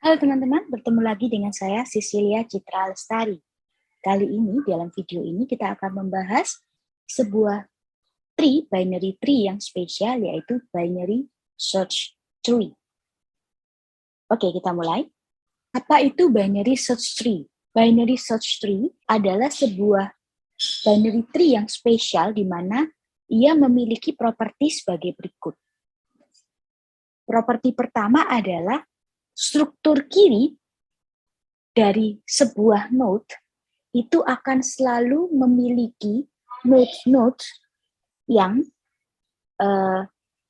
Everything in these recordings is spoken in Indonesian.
Halo teman-teman, bertemu lagi dengan saya Cecilia Citra Lestari. Kali ini dalam video ini kita akan membahas sebuah binary tree yang spesial, yaitu binary search tree. Oke, kita mulai. Apa itu binary search tree? Binary search tree adalah sebuah binary tree yang spesial di mana ia memiliki properti sebagai berikut. Properti pertama adalah struktur kiri dari sebuah node itu akan selalu memiliki node-node yang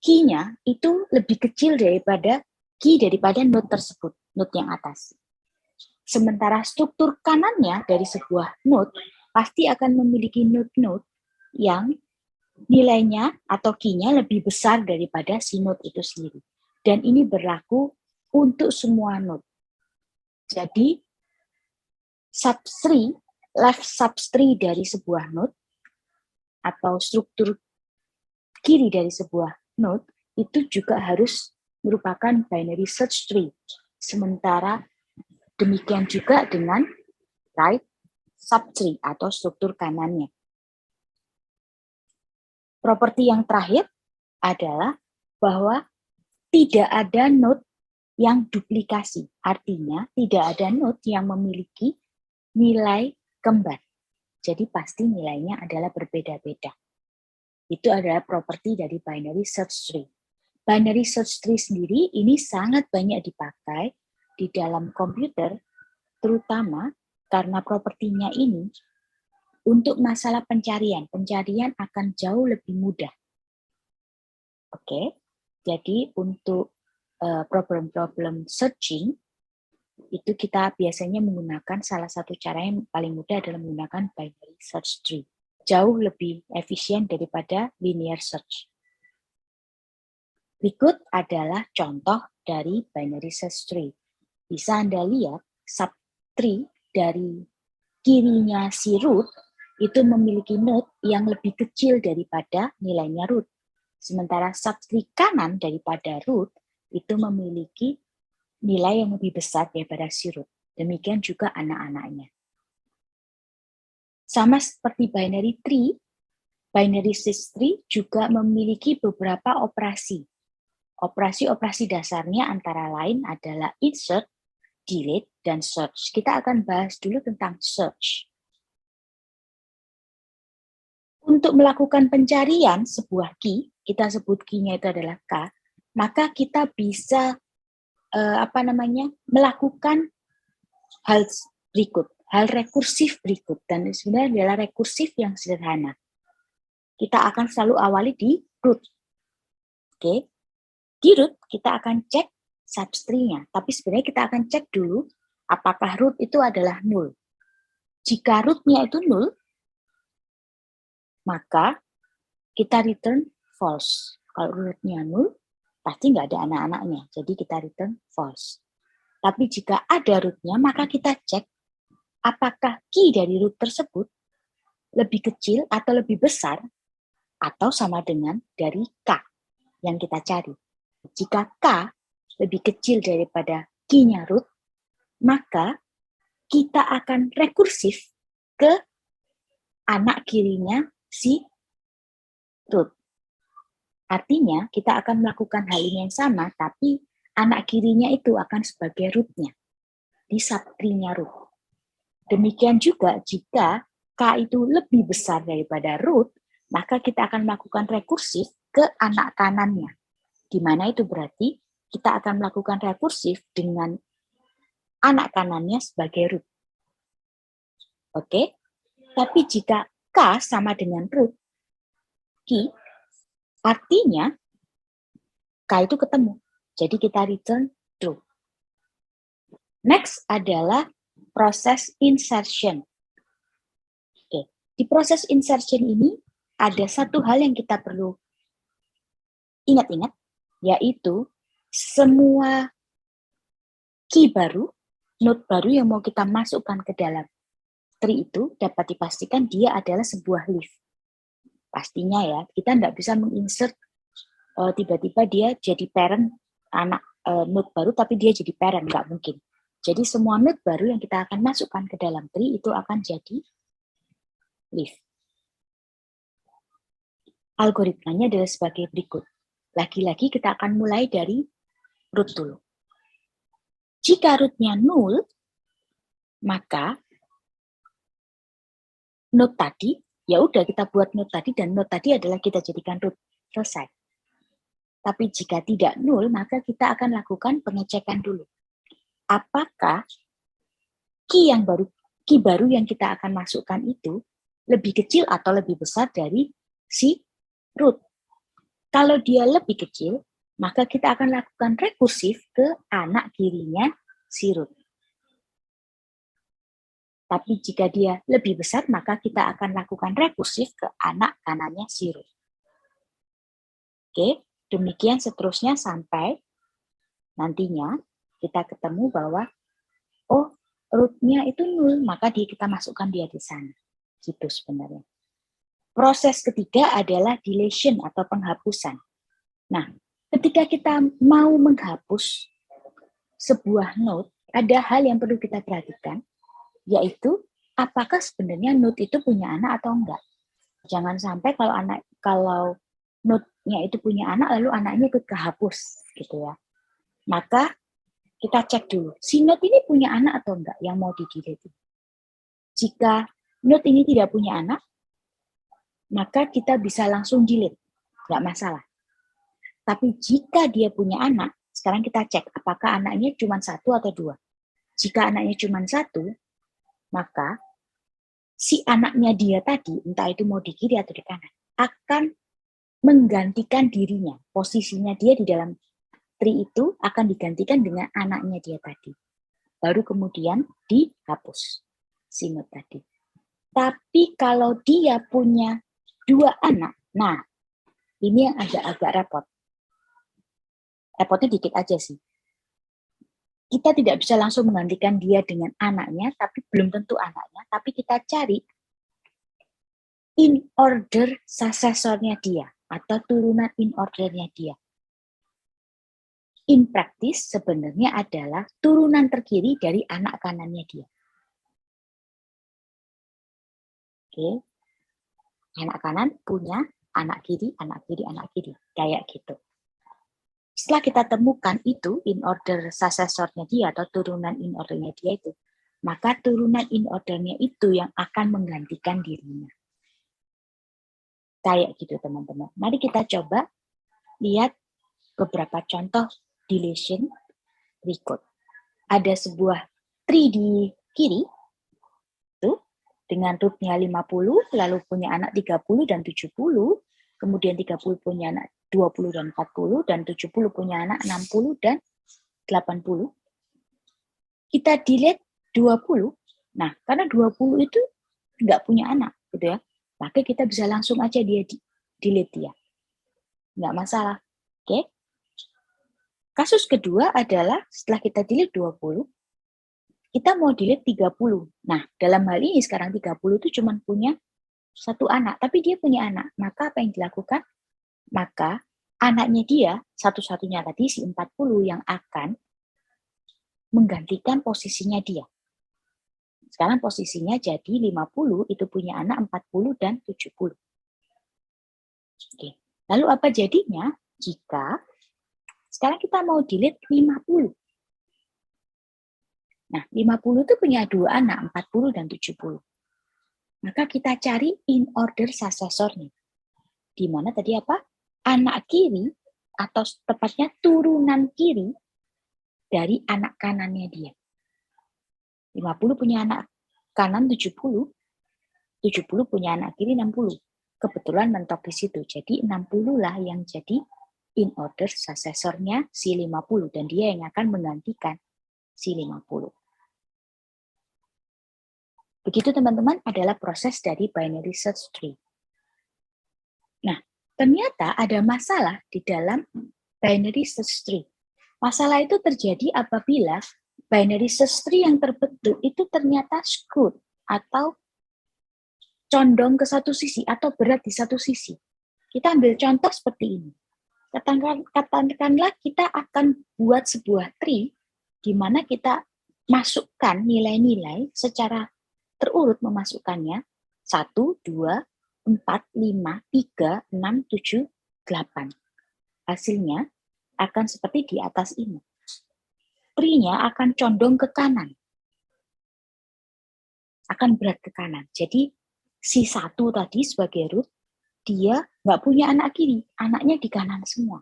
key-nya itu lebih kecil daripada key daripada node tersebut, node yang atas. Sementara struktur kanannya dari sebuah node pasti akan memiliki node-node yang nilainya atau key-nya lebih besar daripada si node itu sendiri. Dan ini berlaku untuk semua node. Jadi, subtree, left subtree dari sebuah node atau struktur kiri dari sebuah node itu juga harus merupakan binary search tree. Sementara demikian juga dengan right subtree atau struktur kanannya. Properti yang terakhir adalah bahwa tidak ada node yang duplikasi. Artinya tidak ada node yang memiliki nilai kembar. Jadi pasti nilainya adalah berbeda-beda. Itu adalah properti dari binary search tree. Binary search tree sendiri ini sangat banyak dipakai di dalam komputer, terutama karena propertinya ini untuk masalah pencarian. Pencarian akan jauh lebih mudah. Oke, jadi untuk problem-problem searching, itu kita biasanya menggunakan salah satu cara yang paling mudah adalah menggunakan binary search tree. Jauh lebih efisien daripada linear search. Berikut adalah contoh dari binary search tree. Bisa Anda lihat subtree dari kirinya si root itu memiliki node yang lebih kecil daripada nilainya root. Sementara subtree kanan daripada root itu memiliki nilai yang lebih besar daripada si root. Demikian juga anak-anaknya. Sama seperti binary tree, binary search tree juga memiliki beberapa operasi. Operasi-operasi dasarnya antara lain adalah insert, delete, dan search. Kita akan bahas dulu tentang search. Untuk melakukan pencarian sebuah key, kita sebut key-nya itu adalah K, maka kita bisa melakukan hal berikut, hal rekursif berikut, dan sebenarnya adalah rekursif yang sederhana. Kita akan selalu awali di root. Oke. Di root kita akan cek subtree-nya, tapi sebenarnya kita akan cek dulu apakah root itu adalah null. Jika root-nya itu null, maka kita return false. Kalau root-nya null, pasti nggak ada anak-anaknya, jadi kita return false. Tapi jika ada root-nya, maka kita cek apakah key dari root tersebut lebih kecil atau lebih besar atau sama dengan dari K yang kita cari. Jika K lebih kecil daripada key-nya root, maka kita akan rekursif ke anak kirinya si root. Artinya, kita akan melakukan hal ini yang sama, tapi anak kirinya itu akan sebagai root-nya di subtree-nya root. Demikian juga jika K itu lebih besar daripada root, maka kita akan melakukan rekursif ke anak kanannya. Di mana itu berarti kita akan melakukan rekursif dengan anak kanannya sebagai root. Oke? Tapi jika K sama dengan root key, artinya K itu ketemu. Jadi kita return true. Next adalah proses insertion. Oke, di proses insertion ini ada satu hal yang kita perlu ingat-ingat, yaitu semua key baru, node baru yang mau kita masukkan ke dalam tree itu dapat dipastikan dia adalah sebuah leaf. Pastinya ya, kita nggak bisa menginsert tiba-tiba dia jadi parent anak node baru tapi dia jadi parent, nggak mungkin. Jadi semua node baru yang kita akan masukkan ke dalam tree itu akan jadi leaf. Algoritmanya adalah sebagai berikut. Lagi-lagi kita akan mulai dari root dulu. Jika rootnya 0, maka node tadi, ya udah kita buat node tadi, dan node tadi adalah kita jadikan root. Selesai. Tapi jika tidak 0, maka kita akan lakukan pengecekan dulu. Apakah key baru yang kita akan masukkan itu lebih kecil atau lebih besar dari si root. Kalau dia lebih kecil, maka kita akan lakukan rekursif ke anak kirinya si root. Tapi jika dia lebih besar, maka kita akan lakukan rekursif ke anak kanannya si root. Oke, demikian seterusnya sampai nantinya kita ketemu bahwa oh, root-nya itu 0, maka kita masukkan dia di sana. Gitu sebenarnya. Proses ketiga adalah deletion atau penghapusan. Nah, ketika kita mau menghapus sebuah node, ada hal yang perlu kita perhatikan, yaitu apakah sebenarnya node itu punya anak atau enggak. Jangan sampai kalau node-nya itu punya anak, lalu anaknya ikut kehapus, gitu ya. Maka kita cek dulu, si node ini punya anak atau enggak yang mau di-delete. Jika node ini tidak punya anak, maka kita bisa langsung delete, nggak masalah. Tapi jika dia punya anak, sekarang kita cek apakah anaknya cuma 1 atau 2. Jika anaknya cuma 1, maka si anaknya dia tadi, entah itu mau di kiri atau di kanan, akan menggantikan dirinya. Posisinya dia di dalam tree itu akan digantikan dengan anaknya dia tadi. Baru kemudian dihapus si node tadi. Tapi kalau dia punya 2 anak, nah ini yang agak repot. Repotnya dikit aja sih. Kita tidak bisa langsung menggantikan dia dengan anaknya, tapi belum tentu anaknya, tapi kita cari in order successor-nya dia, atau turunan in order-nya dia. In practice sebenarnya adalah turunan terkiri dari anak kanannya dia. Oke. Anak kanan punya anak kiri, anak kiri, anak kiri. Kayak gitu. Setelah kita temukan itu, in order successor-nya dia atau turunan in order-nya dia itu, maka turunan in order-nya itu yang akan menggantikan dirinya. Kayak gitu teman-teman. Mari kita coba lihat beberapa contoh deletion berikut. Ada sebuah tree di kiri, tuh, dengan root-nya 50, lalu punya anak 30 dan 70, kemudian 30 punya anak 20 dan 40, dan 70 punya anak 60 dan 80. Kita delete 20. Nah, karena 20 itu nggak punya anak, gitu ya. Maka kita bisa langsung aja dia delete dia. Nggak masalah. Oke. Kasus kedua adalah setelah kita delete 20, kita mau delete 30. Nah, dalam hal ini sekarang 30 itu cuma punya 1 anak, tapi dia punya anak. Maka apa yang dilakukan? Maka anaknya dia, satu-satunya tadi si 40 yang akan menggantikan posisinya dia. Sekarang posisinya jadi 50 itu punya anak 40 dan 70. Oke. Lalu apa jadinya jika sekarang kita mau delete 50? Nah, 50 itu punya 2 anak, 40 dan 70. Maka kita cari in order successor-nya. Di mana tadi apa? Anak kiri, atau tepatnya turunan kiri dari anak kanannya dia. 50 punya anak kanan 70, 70 punya anak kiri 60. Kebetulan mentok di situ. Jadi 60 lah yang jadi in order successor-nya si 50. Dan dia yang akan menggantikan si 50. Begitu teman-teman adalah proses dari binary search tree. Nah, ternyata ada masalah di dalam binary search tree. Masalah itu terjadi apabila binary search tree yang terbentuk itu ternyata skewed atau condong ke satu sisi atau berat di satu sisi. Kita ambil contoh seperti ini. Katakanlah kita akan buat sebuah tree di mana kita masukkan nilai-nilai secara terurut memasukkannya 1, 2, 4, 5, 3, 6, 7, 8. Hasilnya akan seperti di atas ini. Tree-nya akan condong ke kanan. Akan berat ke kanan. Jadi si 1 tadi sebagai root, dia nggak punya anak kiri, anaknya di kanan semua.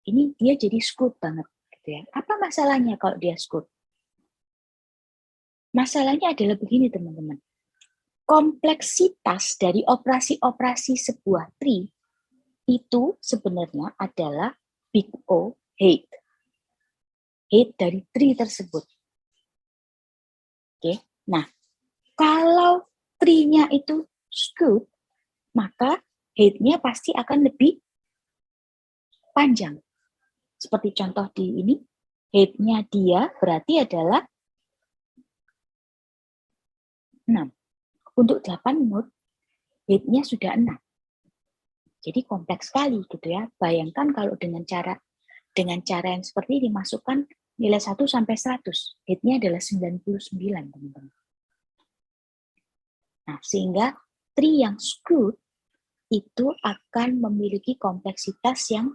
Ini dia jadi skewed banget. Gitu ya. Apa masalahnya kalau dia skewed? Masalahnya adalah begini teman-teman. Kompleksitas dari operasi-operasi sebuah tree itu sebenarnya adalah big O, height. Height dari tree tersebut. Oke. Nah, kalau tree-nya itu skewed, maka height-nya pasti akan lebih panjang. Seperti contoh di ini, height-nya dia berarti adalah 6. Untuk 8 node, height-nya sudah 6. Jadi kompleks sekali gitu ya. Bayangkan kalau dengan cara yang seperti ini, masukkan nilai 1 sampai 100. Height-nya adalah 99, teman-teman. Nah, sehingga tree yang skewed itu akan memiliki kompleksitas yang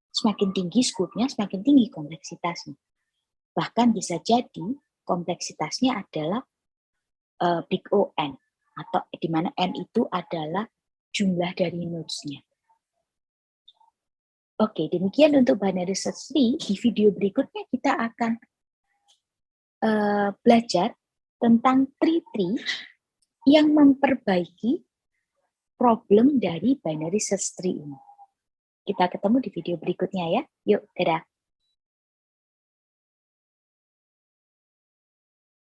semakin tinggi skewed-nya, semakin tinggi kompleksitasnya. Bahkan bisa jadi kompleksitasnya adalah big O n, atau di mana n itu adalah jumlah dari nodes-nya. Oke, demikian untuk binary search tree. Di video berikutnya kita akan belajar tentang tree yang memperbaiki problem dari binary search tree ini. Kita ketemu di video berikutnya ya. Yuk, dadah.